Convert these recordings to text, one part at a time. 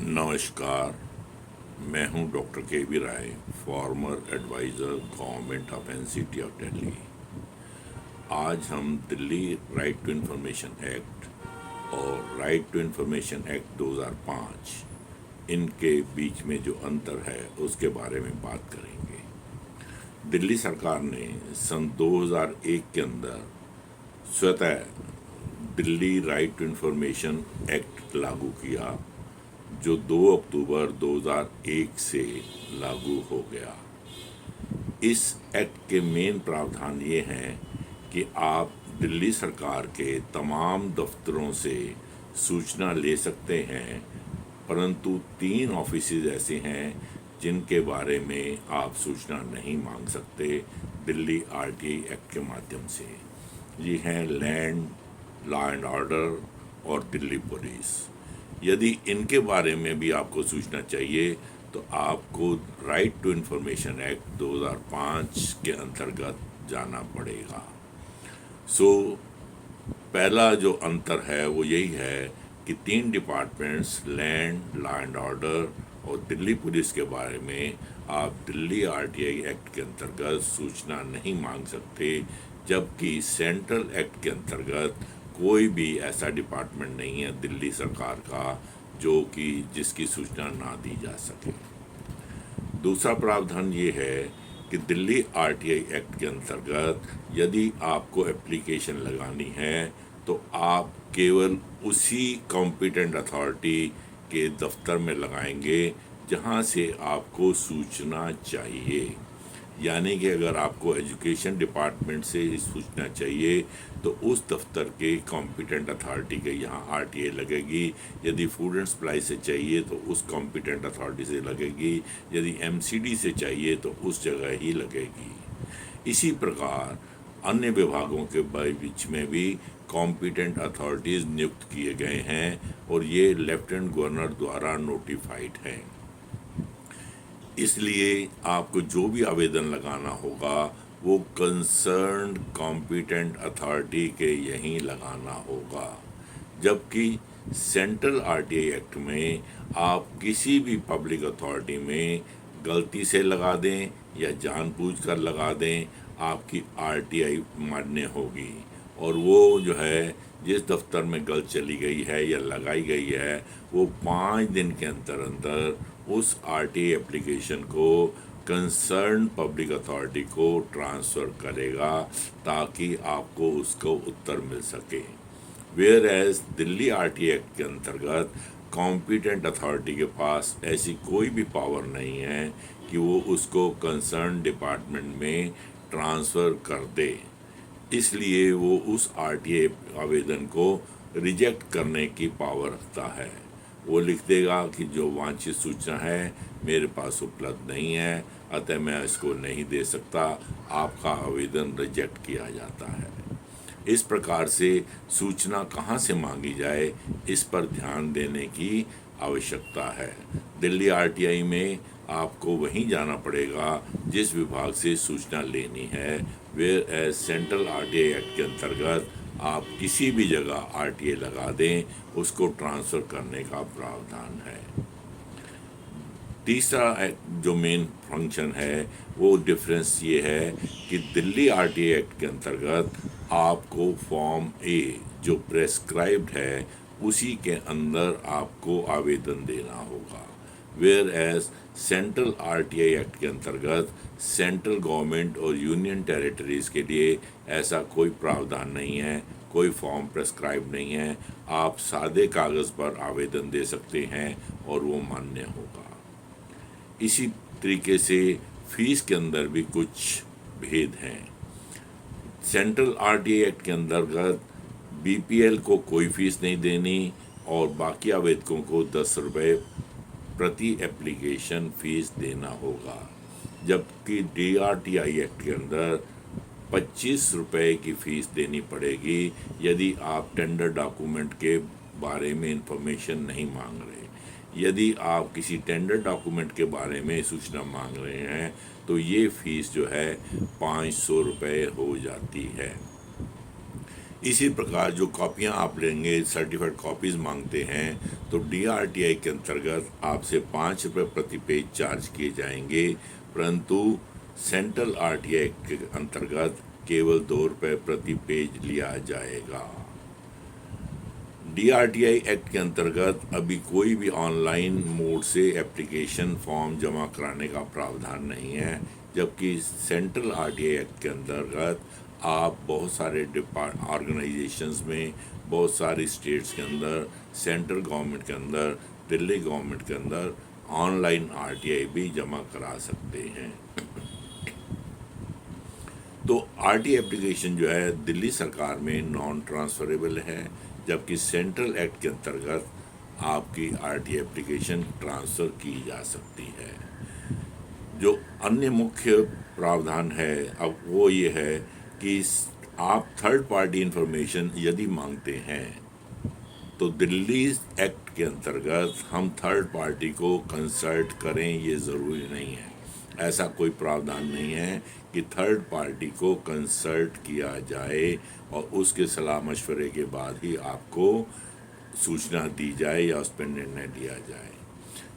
नमस्कार। मैं हूं doctor K V Rai, former adviser government of NCT of Delhi. आज हम Delhi right to information act और राइट टू इंफॉर्मेशन एक्ट 2005 इनके बीच में जो अंतर है उसके बारे में बात करेंगे। दिल्ली सरकार ने सन 2001 के अंदर स्वतः Delhi right to information act लागू किया, जो 2 अक्टूबर 2001 से लागू हो गया। इस एक्ट के मेन प्रावधान ये हैं कि आप दिल्ली सरकार के तमाम दफ्तरों से सूचना ले सकते हैं, परंतु 3 ऑफिसेज ऐसे हैं जिनके बारे में आप सूचना नहीं मांग सकते दिल्ली आरटीआई एक्ट के माध्यम से। ये हैं लैंड, लॉ एंड ऑर्डर और दिल्ली पुलिस। यदि इनके बारे में भी आपको सूचना चाहिए तो आपको राइट टू इंफॉर्मेशन एक्ट 2005 के अंतर्गत जाना पड़ेगा। पहला जो अंतर है वो यही है कि 3 departments land, law and order और दिल्ली पुलिस के बारे में आप दिल्ली आरटीआई एक्ट के अंतर्गत सूचना नहीं मांग सकते, जबकि सेंट्रल एक्ट के अंतर्गत कोई भी ऐसा डिपार्टमेंट नहीं है दिल्ली सरकार का जो कि जिसकी सूचना ना दी जा सके। दूसरा प्रावधान ये है कि दिल्ली आरटीआई एक्ट के अंतर्गत यदि आपको एप्लीकेशन लगानी है तो आप केवल उसी कॉम्पिटेंट अथॉरिटी के दफ्तर में लगाएंगे जहां से आपको सूचना चाहिए। यानी कि अगर आपको एजुकेशन डिपार्टमेंट से सूचना चाहिए तो उस दफ्तर के कॉम्पिटेंट अथॉरिटी के यहाँ आरटीआई लगेगी। यदि फूड एंड सप्लाई से चाहिए तो उस कॉम्पिटेंट अथॉरिटी से लगेगी। यदि एमसीडी से चाहिए तो उस जगह ही लगेगी। इसी प्रकार अन्य विभागों के बीच में भी कॉम्पिटेंट अथॉरिटीज़ नियुक्त किए गए हैं और ये लेफ्टिनेंट गवर्नर द्वारा नोटिफाइड हैं। इसलिए आपको जो भी आवेदन लगाना होगा वो कंसर्न कॉम्पिटेंट अथॉरिटी के यहीं लगाना होगा, जबकि सेंट्रल आरटीआई एक्ट में आप किसी भी पब्लिक अथॉरिटी में गलती से लगा दें या जानबूझकर लगा दें, आपकी आरटीआई मान्य होगी। और वो जो है जिस दफ्तर में गलत चली गई है या लगाई गई है वो 5 दिन के अंदर अंदर उस आरटीआई एप्लीकेशन को कंसर्न पब्लिक अथॉरिटी को ट्रांसफ़र करेगा ताकि आपको उसको उत्तर मिल सके। Whereas Delhi RTI act के अंतर्गत कॉम्पिटेंट अथॉरिटी के पास ऐसी कोई भी पावर नहीं है कि वो उसको कंसर्न डिपार्टमेंट में ट्रांसफ़र कर दे। इसलिए वो उस आरटीआई आवेदन को रिजेक्ट करने की पावर रखता है। वो लिख देगा कि जो वांछित सूचना है मेरे पास उपलब्ध नहीं है, अतः मैं इसको नहीं दे सकता, आपका आवेदन रिजेक्ट किया जाता है। इस प्रकार से सूचना कहाँ से मांगी जाए इस पर ध्यान देने की आवश्यकता है। दिल्ली आरटीआई में आपको वहीं जाना पड़ेगा जिस विभाग से सूचना लेनी है। Whereas central RTI act के अंतर्गत आप किसी भी जगह आरटीआई लगा दें, उसको ट्रांसफ़र करने का प्रावधान है। तीसरा जो मेन फंक्शन है वो डिफरेंस ये है कि दिल्ली आरटीआई एक्ट के अंतर्गत आपको फॉर्म ए जो प्रेस्क्राइब्ड है उसी के अंदर आपको आवेदन देना होगा। Whereas central RTI act के अंतर्गत सेंट्रल गवर्नमेंट और यूनियन टेरिटरीज़ के लिए ऐसा कोई प्रावधान नहीं है, कोई फॉर्म प्रेस्क्राइब नहीं है। आप सादे कागज़ पर आवेदन दे सकते हैं और वो मान्य होगा। इसी तरीके से फीस के अंदर भी कुछ भेद हैं। सेंट्रल आरटीआई एक्ट के अंतर्गत बीपीएल को कोई फीस नहीं देनी और बाकी आवेदकों को 10 रुपये प्रति एप्लीकेशन फ़ीस देना होगा, जबकि डीआरटीआई एक्ट के अंदर 25 रुपये की फ़ीस देनी पड़ेगी यदि आप टेंडर डॉक्यूमेंट के बारे में इंफॉर्मेशन नहीं मांग रहे। यदि आप किसी टेंडर डॉक्यूमेंट के बारे में सूचना मांग रहे हैं तो ये फ़ीस जो है 500 रुपये हो जाती है। इसी प्रकार जो कॉपियां आप लेंगे, सर्टिफाइड कॉपीज़ मांगते हैं, तो DRTI के अंतर्गत आपसे 5 रुपये प्रति पेज चार्ज किए जाएंगे, परंतु सेंट्रल RTI के अंतर्गत केवल 2 रुपये प्रति पेज लिया जाएगा। DRTI एक्ट के अंतर्गत अभी कोई भी ऑनलाइन मोड से एप्लीकेशन फॉर्म जमा कराने का प्रावधान नहीं है, जबकि सेंट्रल RTI एक्ट के अंतर्गत आप बहुत सारे ऑर्गेनाइजेशंस में, बहुत सारी स्टेट्स के अंदर, सेंट्रल गवर्नमेंट के अंदर, दिल्ली गवर्नमेंट के अंदर ऑनलाइन RTI भी जमा करा सकते हैं। तो RTI एप्लीकेशन जो है दिल्ली सरकार में नॉन ट्रांसफरेबल है, जबकि सेंट्रल एक्ट के अंतर्गत आपकी RTI एप्लीकेशन ट्रांसफ़र की जा सकती है। जो अन्य मुख्य प्रावधान है अब वो ये है कि आप थर्ड पार्टी इंफॉर्मेशन यदि मांगते हैं तो दिल्ली एक्ट के अंतर्गत हम थर्ड पार्टी को कंसल्ट करें, ये ज़रूरी नहीं है। ऐसा कोई प्रावधान नहीं है कि थर्ड पार्टी को कंसल्ट किया जाए और उसके सलाह मशवरे के बाद ही आपको सूचना दी जाए या उस पर निर्णय लिया जाए।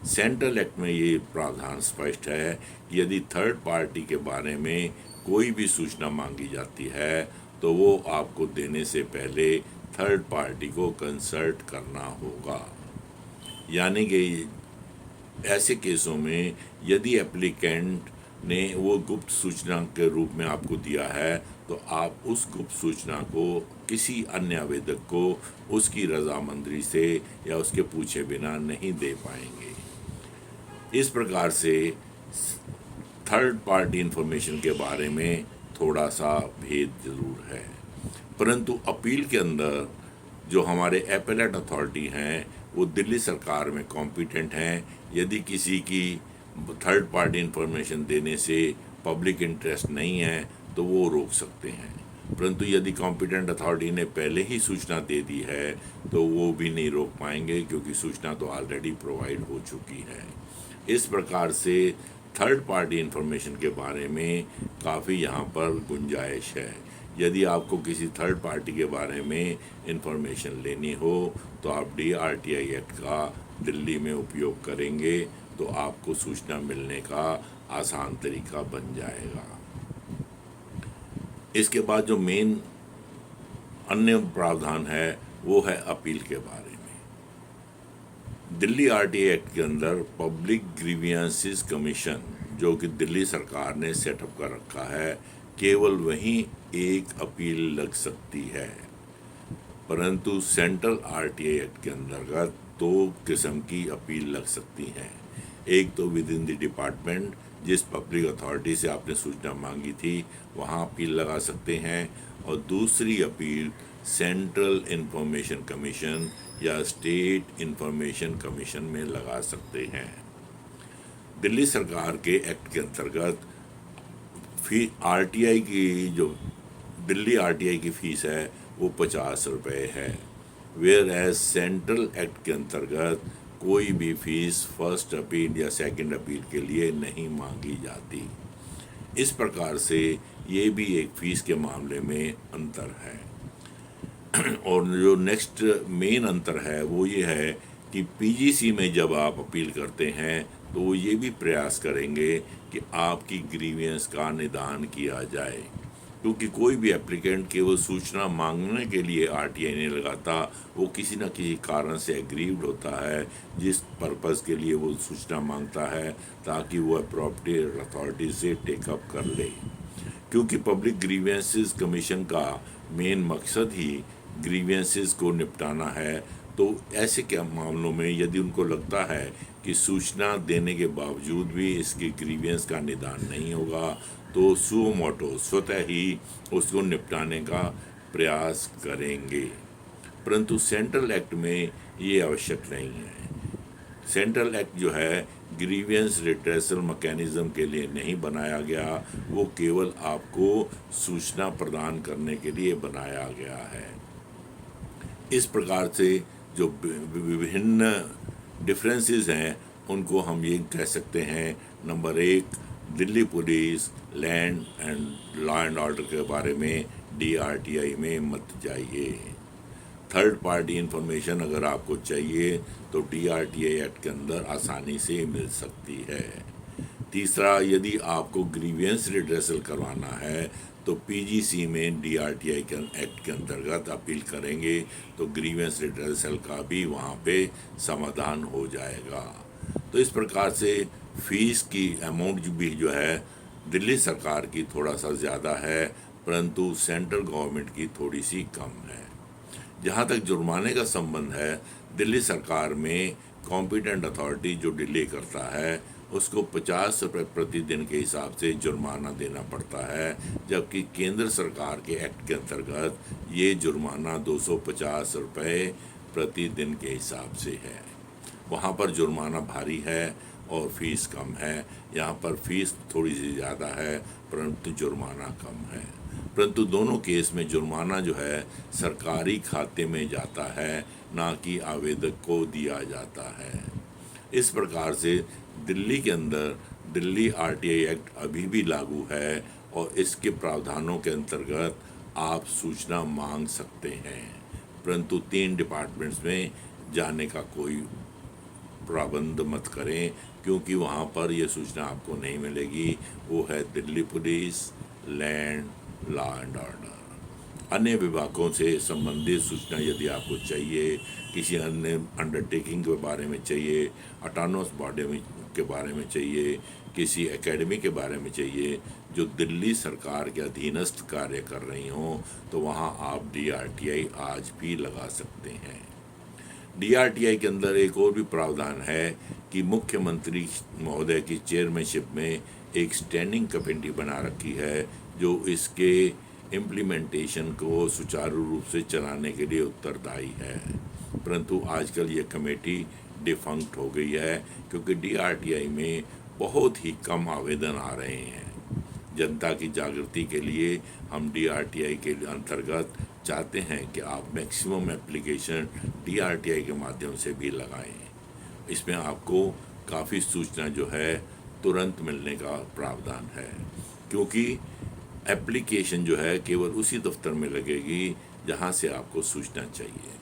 सेंट्रल एक्ट में ये प्रावधान स्पष्ट है कि यदि थर्ड पार्टी के बारे में कोई भी सूचना मांगी जाती है तो वो आपको देने से पहले थर्ड पार्टी को कंसल्ट करना होगा। यानी कि ऐसे केसों में यदि एप्लीकेंट ने वो गुप्त सूचना के रूप में आपको दिया है तो आप उस गुप्त सूचना को किसी अन्य आवेदक को उसकी रजामंदी से या उसके पूछे बिना नहीं दे पाएंगे। इस प्रकार से थर्ड पार्टी इंफॉर्मेशन के बारे में थोड़ा सा भेद जरूर है, परंतु अपील के अंदर जो हमारे एपेलेट अथॉरिटी हैं वो दिल्ली सरकार में कॉम्पिटेंट हैं। यदि किसी की थर्ड पार्टी इंफॉर्मेशन देने से पब्लिक इंटरेस्ट नहीं है तो वो रोक सकते हैं, परंतु यदि कॉम्पिटेंट अथॉरिटी ने पहले ही सूचना दे दी है तो वो भी नहीं रोक पाएंगे, क्योंकि सूचना तो ऑलरेडी प्रोवाइड हो चुकी है। इस प्रकार से थर्ड पार्टी इंफॉर्मेशन के बारे में काफ़ी यहाँ पर गुंजाइश है। यदि आपको किसी थर्ड पार्टी के बारे में इंफॉर्मेशन लेनी हो तो आप DRTI एक्ट का दिल्ली में उपयोग करेंगे तो आपको सूचना मिलने का आसान तरीका बन जाएगा। इसके बाद जो मेन अन्य प्रावधान है वो है अपील के बारे में। दिल्ली RTI एक्ट के अंदर पब्लिक ग्रीवियंसेस कमीशन, जो कि दिल्ली सरकार ने सेटअप कर रखा है, केवल वहीं एक अपील लग सकती है, परंतु सेंट्रल RTI एक्ट के अंतर्गत 2 किस्म की अपील लग सकती हैं। एक तो विद इन द डिपार्टमेंट, जिस पब्लिक अथॉरिटी से आपने सूचना मांगी थी वहाँ अपील लगा सकते हैं, और दूसरी अपील सेंट्रल इंफॉर्मेशन कमीशन या स्टेट इंफॉर्मेशन कमीशन में लगा सकते हैं। दिल्ली सरकार के एक्ट के अंतर्गत RTI की जो दिल्ली RTI की फ़ीस है वो 50 रुपये है, वेयर एज सेंट्रल एक्ट के अंतर्गत कोई भी फीस फर्स्ट अपील या सेकंड अपील के लिए नहीं मांगी जाती। इस प्रकार से ये भी एक फ़ीस के मामले में अंतर है। और जो नेक्स्ट मेन अंतर है वो ये है कि PGC में जब आप अपील करते हैं तो वो ये भी प्रयास करेंगे कि आपकी ग्रीवियंस का निदान किया जाए, क्योंकि कोई भी एप्लीकेंट केवल सूचना मांगने के लिए RTI नहीं लगाता, वो किसी न किसी कारण से एग्रीव्ड होता है जिस पर्पज़ के लिए वो सूचना मांगता है, ताकि वो अप्रोप्रिएट अथॉरिटी से टेकअप कर ले। क्योंकि पब्लिक ग्रीवियंसेस कमीशन का मेन मकसद ही ग्रीवियंसेस को निपटाना है, तो ऐसे क्या मामलों में यदि उनको लगता है कि सूचना देने के बावजूद भी इसकी ग्रीवियंस का निदान नहीं होगा तो सुओ मोटो स्वतः ही उसको निपटाने का प्रयास करेंगे, परंतु सेंट्रल एक्ट में ये आवश्यक नहीं है। सेंट्रल एक्ट जो है ग्रीवियंस रिट्रेसल मैकेनिज्म के लिए नहीं बनाया गया, वो केवल आपको सूचना प्रदान करने के लिए बनाया गया है। इस प्रकार से जो विभिन्न डिफरेंसेस हैं उनको हम ये कह सकते हैं, number 1 Delhi police land and law and order के बारे में DRTI में मत जाइए। थर्ड पार्टी इंफॉर्मेशन अगर आपको चाहिए तो DRTI एक्ट के अंदर आसानी से मिल सकती है। तीसरा, यदि आपको ग्रीवियंस रिड्रेसल करवाना है तो PGC में DRTI के एक्ट के अंतर्गत अपील करेंगे तो ग्रीवियंस रिड्रेसल का भी वहाँ पे समाधान हो जाएगा। तो इस प्रकार से फीस की अमाउंट भी जो है दिल्ली सरकार की थोड़ा सा ज़्यादा है, परंतु सेंट्रल गवर्नमेंट की थोड़ी सी कम है। जहाँ तक जुर्माने का संबंध है, दिल्ली सरकार में कॉम्पिटेंट अथॉरिटी जो डिले करता है उसको 50 रुपये प्रतिदिन के हिसाब से जुर्माना देना पड़ता है, जबकि केंद्र सरकार के एक्ट के अंतर्गत ये जुर्माना 250 रुपये प्रतिदिन के हिसाब से है। वहाँ पर जुर्माना भारी है और फीस कम है। यहाँ पर फीस थोड़ी सी ज़्यादा है परंतु जुर्माना कम है। परंतु दोनों केस में जुर्माना जो है सरकारी खाते में जाता है, ना कि आवेदक को दिया जाता है। इस प्रकार से दिल्ली के अंदर दिल्ली RTI एक्ट अभी भी लागू है और इसके प्रावधानों के अंतर्गत आप सूचना मांग सकते हैं, परंतु 3 डिपार्टमेंट्स में जाने का कोई प्रबंध मत करें, क्योंकि वहाँ पर यह सूचना आपको नहीं मिलेगी। वो है Delhi police, land, law and order. अन्य विभागों से संबंधित सूचना यदि आपको चाहिए, किसी अन्य अंडरटेकिंग के बारे में चाहिए, ऑटोनोमस बॉडी के बारे में चाहिए, किसी एकेडमी के बारे में चाहिए जो दिल्ली सरकार के अधीनस्थ कार्य कर रही हों, तो वहाँ आप DRTI आज भी लगा सकते हैं। DRTI के अंदर एक और भी प्रावधान है कि मुख्यमंत्री महोदय की चेयरमैनशिप में एक स्टैंडिंग कमेटी बना रखी है जो इसके इम्प्लीमेंटेशन को सुचारू रूप से चलाने के लिए उत्तरदायी है, परंतु आजकल ये कमेटी डिफंक्ट हो गई है क्योंकि DRTI में बहुत ही कम आवेदन आ रहे हैं। जनता की जागृति के लिए हम DRTI के अंतर्गत चाहते हैं कि आप मैक्सिमम एप्लीकेशन DRTI के माध्यम से भी लगाएं। इसमें आपको काफ़ी सूचना जो है तुरंत मिलने का प्रावधान है, क्योंकि एप्लीकेशन जो है केवल उसी दफ्तर में लगेगी जहां से आपको सूचना चाहिए।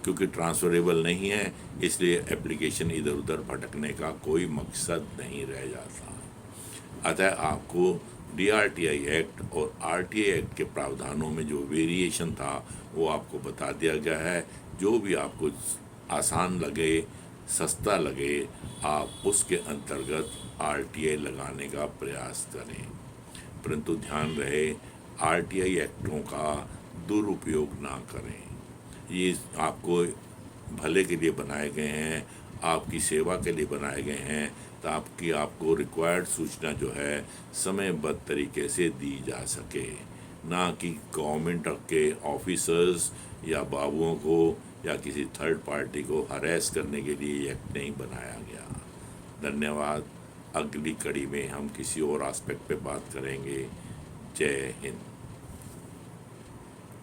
क्योंकि ट्रांसफरेबल नहीं है, इसलिए एप्लीकेशन इधर उधर भटकने का कोई मकसद नहीं रह जाता। अतः आपको DRTI एक्ट और RTI एक्ट के प्रावधानों में जो वेरिएशन था वो आपको बता दिया गया है। जो भी आपको आसान लगे, सस्ता लगे, आप उसके अंतर्गत RTI लगाने का प्रयास करें, परंतु ध्यान रहे RTI एक्टों का दुरुपयोग ना करें। ये आपको भले के लिए बनाए गए हैं, आपकी सेवा के लिए बनाए गए हैं, ताकि आपको रिक्वायर्ड सूचना जो है समयबद्ध तरीके से दी जा सके, ना कि गवर्नमेंट के ऑफिसर्स या बाबुओं को या किसी थर्ड पार्टी को हरेस करने के लिए एक्ट नहीं बनाया गया। धन्यवाद। अगली कड़ी में हम किसी और एस्पेक्ट पे बात करेंगे। जय हिंद।